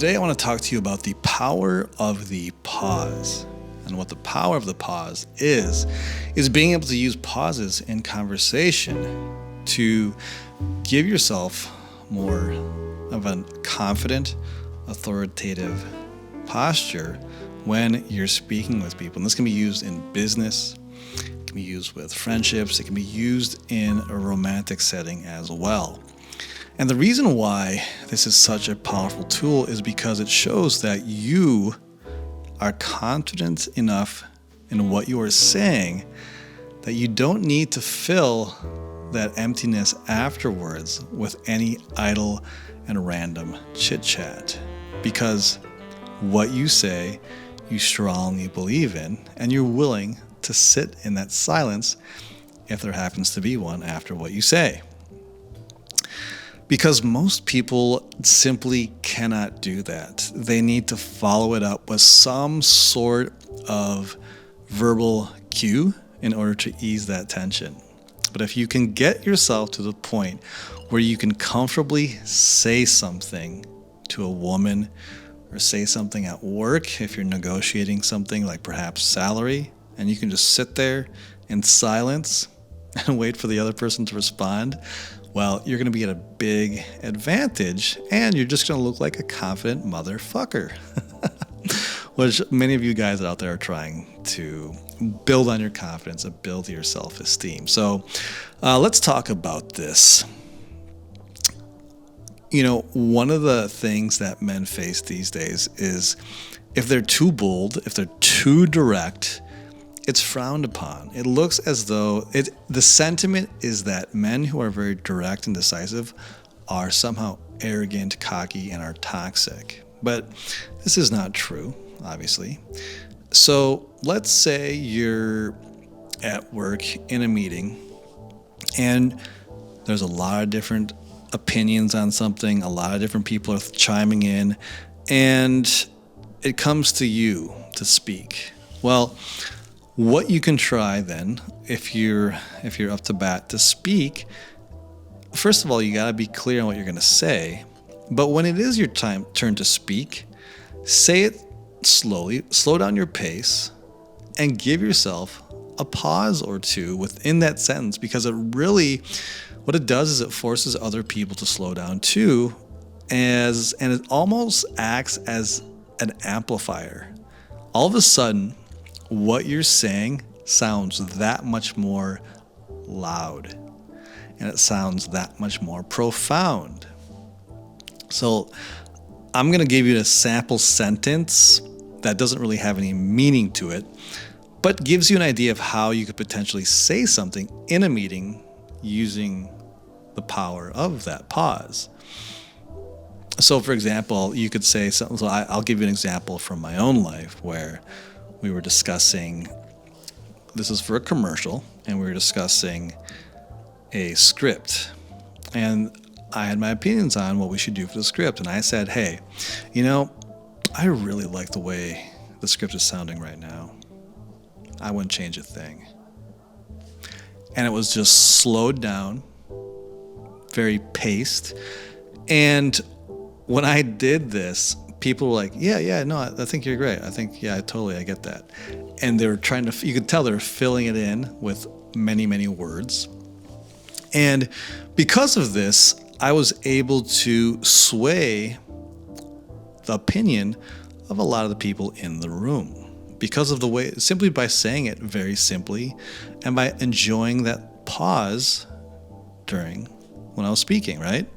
today I want to talk to you about the power of the pause. And what the power of the pause is being able to use pauses in conversation to give yourself more of a confident, authoritative posture when you're speaking with people. And this can be used in business, it can be used with friendships, it can be used in a romantic setting as well. And the reason why this is such a powerful tool is because it shows that you are confident enough in what you are saying that you don't need to fill that emptiness afterwards with any idle and random chit-chat. Because what you say, you strongly believe in, and you're willing to sit in that silence if there happens to be one after what you say. Because most people simply cannot do that. They need to follow it up with some sort of verbal cue in order to ease that tension. But if you can get yourself to the point where you can comfortably say something to a woman or say something at work, if you're negotiating something like perhaps salary, and you can just sit there in silence and wait for the other person to respond, well, you're going to be at a big advantage, and you're just going to look like a confident motherfucker, which many of you guys out there are trying to build on your confidence and build your self-esteem. So let's talk about this. You know, one of the things that men face these days is if they're too bold, if they're too direct, it's frowned upon. It looks as though the sentiment is that men who are very direct and decisive are somehow arrogant, cocky, and are toxic. But this is not true, obviously. So let's say you're at work in a meeting and there's a lot of different opinions on something, a lot of different people are chiming in, and it comes to you to speak. Well, what you can try then, if you're up to bat to speak, first of all, you got to be clear on what you're going to say. But when it is your turn to speak, say it slowly, slow down your pace, and give yourself a pause or two within that sentence, because what it does is it forces other people to slow down too, and it almost acts as an amplifier. All of a sudden, what you're saying sounds that much more loud, and it sounds that much more profound. So I'm going to give you a sample sentence that doesn't really have any meaning to it, but gives you an idea of how you could potentially say something in a meeting using the power of that pause. So for example, you could say something. So I'll give you an example from my own life where we were discussing, this is for a commercial, and we were discussing a script. And I had my opinions on what we should do for the script. And I said, hey, I really like the way the script is sounding right now. I wouldn't change a thing. And it was just slowed down, very paced. And when I did this, people were like, no, I think you're great. I get that. And they were you could tell they were filling it in with many, many words. And because of this, I was able to sway the opinion of a lot of the people in the room because of the way, simply by saying it very simply and by enjoying that pause when I was speaking, right?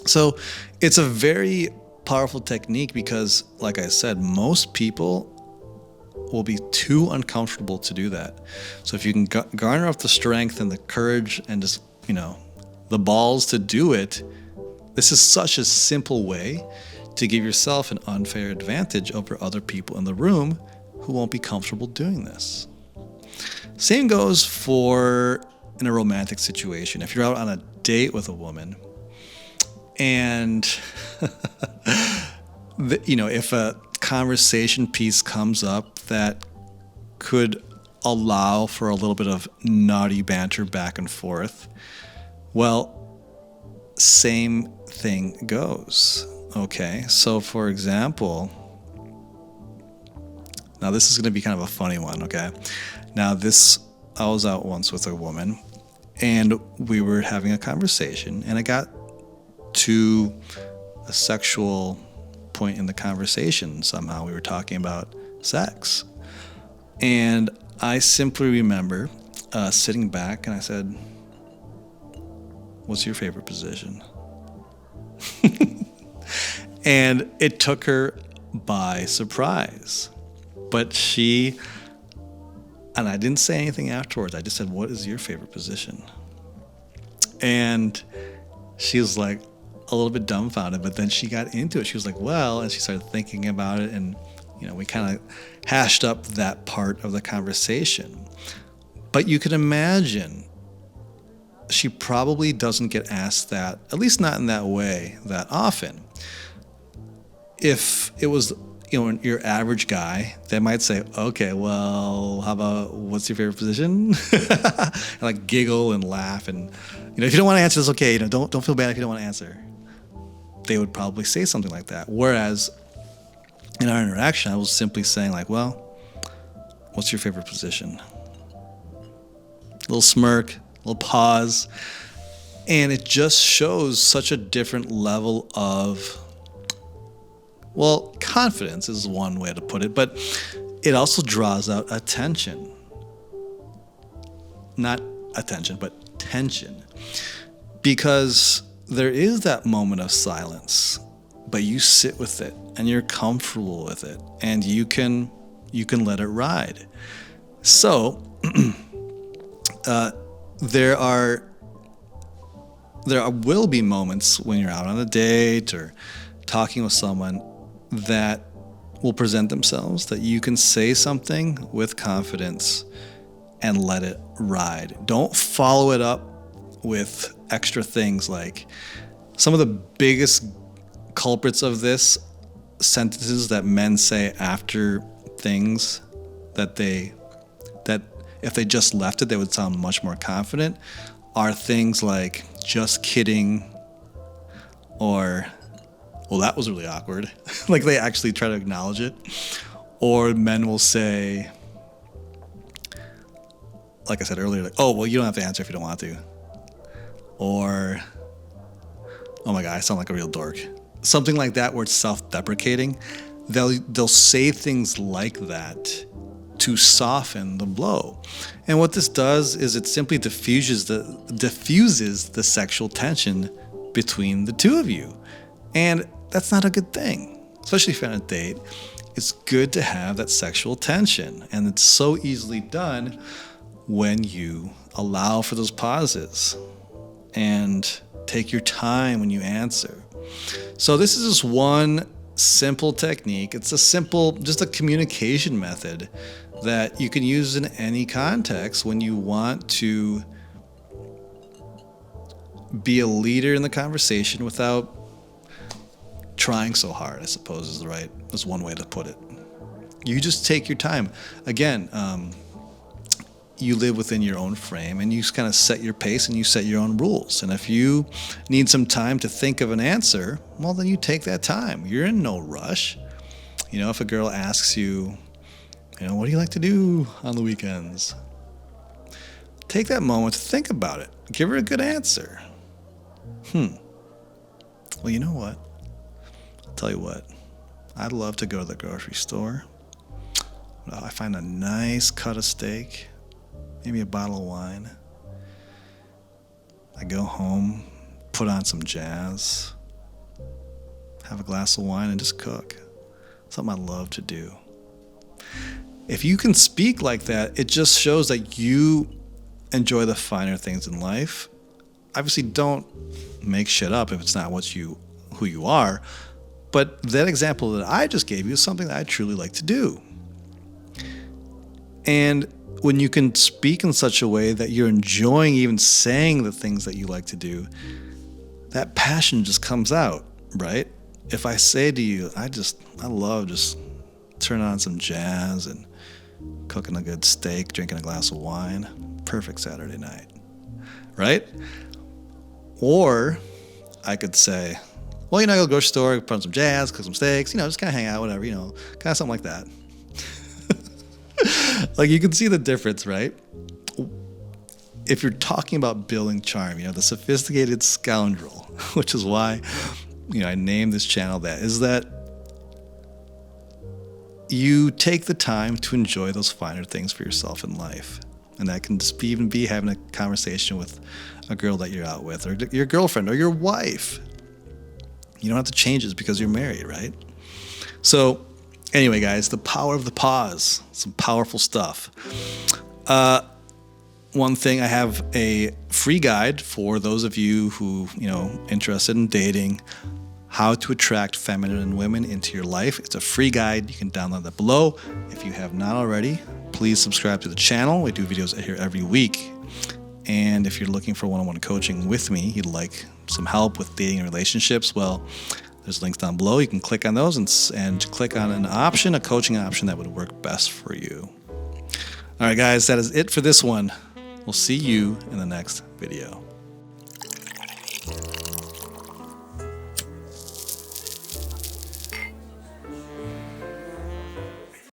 So it's a very powerful technique because, like I said, most people will be too uncomfortable to do that. So if you can garner up the strength and the courage and just, the balls to do it, this is such a simple way to give yourself an unfair advantage over other people in the room who won't be comfortable doing this. Same goes for in a romantic situation. If you're out on a date with a woman and if a conversation piece comes up that could allow for a little bit of naughty banter back and forth, well, same thing goes. Okay, so for example, now this is going to be kind of a funny one, okay? Now I was out once with a woman, and we were having a conversation, and it got to a sexual point in the conversation somehow. We were talking about sex. And I simply remember sitting back, and I said, "What's your favorite position?" And it took her by surprise. But and I didn't say anything afterwards. I just said, "What is your favorite position?" And she was like a little bit dumbfounded, but then she got into it. She was like, "Well," and she started thinking about it, and we kind of hashed up that part of the conversation. But you can imagine she probably doesn't get asked that, at least not in that way, that often. If it was your average guy, they might say, "Okay, well, how about what's your favorite position?" And like giggle and laugh, and if you don't want to answer, it's okay. Don't feel bad if you don't want to answer. They would probably say something like that. Whereas in our interaction, I was simply saying like, "Well, what's your favorite position?" A little smirk, a little pause, and it just shows such a different level of, well, confidence is one way to put it, but it also draws out attention. Not attention, but tension. Because there is that moment of silence, but you sit with it and you're comfortable with it, and you can let it ride. So there will be moments when you're out on a date or talking with someone that will present themselves that you can say something with confidence and let it ride. Don't follow it up with extra things. Like some of the biggest culprits of this, sentences that men say after things that if they just left it, they would sound much more confident, are things like "just kidding," or "well, that was really awkward." Like they actually try to acknowledge it. Or men will say, like I said earlier, like, "Oh, well, you don't have to answer if you don't want to." Or, "Oh my God, I sound like a real dork." Something like that, where it's self-deprecating. They'll say things like that to soften the blow. And what this does is it simply diffuses the sexual tension between the two of you. And that's not a good thing, especially if you're on a date. It's good to have that sexual tension, and it's so easily done when you allow for those pauses and take your time when you answer. So this is just one simple technique. It's just a communication method that you can use in any context when you want to be a leader in the conversation without trying so hard, I suppose is one way to put it. You just take your time. Again, you live within your own frame, and you just kind of set your pace and you set your own rules. And if you need some time to think of an answer, well, then you take that time. You're in no rush. If a girl asks you, "What do you like to do on the weekends?" Take that moment to think about it. Give her a good answer. Well, you know what? I'll tell you what. I'd love to go to the grocery store. I find a nice cut of steak, maybe a bottle of wine. I go home, put on some jazz, have a glass of wine, and just cook. Something I love to do. If you can speak like that, it just shows that you enjoy the finer things in life. Obviously, don't make shit up if it's not who you are. But that example that I just gave you is something that I truly like to do. And when you can speak in such a way that you're enjoying even saying the things that you like to do, that passion just comes out, right? If I say to you, I love just turning on some jazz and cooking a good steak, drinking a glass of wine, perfect Saturday night, right? Or I could say, Well, go to the grocery store, put on some jazz, cook some steaks, just kind of hang out, whatever, kind of something like that. Like, you can see the difference, right? If you're talking about building charm, the sophisticated scoundrel, which is why, I named this channel that, is that you take the time to enjoy those finer things for yourself in life. And that can just even be having a conversation with a girl that you're out with, or your girlfriend, or your wife. You don't have to change it because you're married, right? So anyway, guys, the power of the pause, some powerful stuff. One thing, I have a free guide for those of you who, interested in dating, how to attract feminine women into your life. It's a free guide. You can download that below. If you have not already, please subscribe to the channel. We do videos here every week. And if you're looking for one-on-one coaching with me, you'd like some help with dating and relationships, well, there's links down below. You can click on those and click on an option, a coaching option that would work best for you. All right, guys, that is it for this one. We'll see you in the next video.